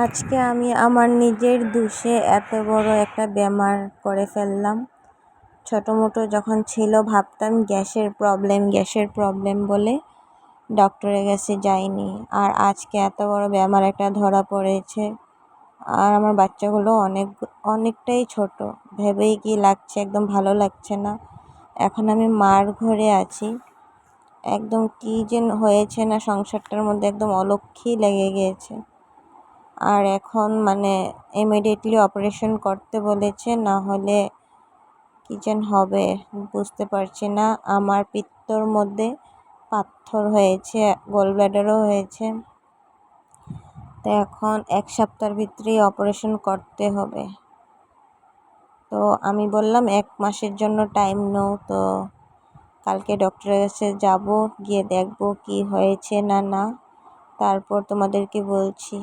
আজকে আমি আমার নিজের দোষে এত বড় একটা বেমার করে ফেললাম। ছোটোমোটো যখন ছিল ভাবতাম গ্যাসের প্রবলেম বলে ডক্টরের কাছে যাইনি, আর আজকে এত বড় বেমার একটা ধরা পড়েছে। আর আমার বাচ্চাগুলো অনেকটাই ছোট, ভেবেই কি লাগছে, একদম ভালো লাগছে না। এখন আমি মার ঘরে আছি, একদম কী যে হয়েছে না সংসারটার মধ্যে, একদম অলক্ষী লেগে গিয়েছে। আর এখন ইমিডিয়েটলি অপারেশন করতে বলেছে, না হলে কী যেন হবে বুঝতে পারছি না। আমার পিত্তর মধ্যে পাথর হয়েছে, গলব্লাডারও হয়েছে। তো এখন 1 সপ্তাহের ভিতরেই অপারেশন করতে হবে। তো আমি বললাম 1 মাসের জন্য টাইম নাও। তো কালকে ডক্টরের কাছে যাব, গিয়ে দেখব কি হয়েছে না তারপর তোমাদেরকে বলছি।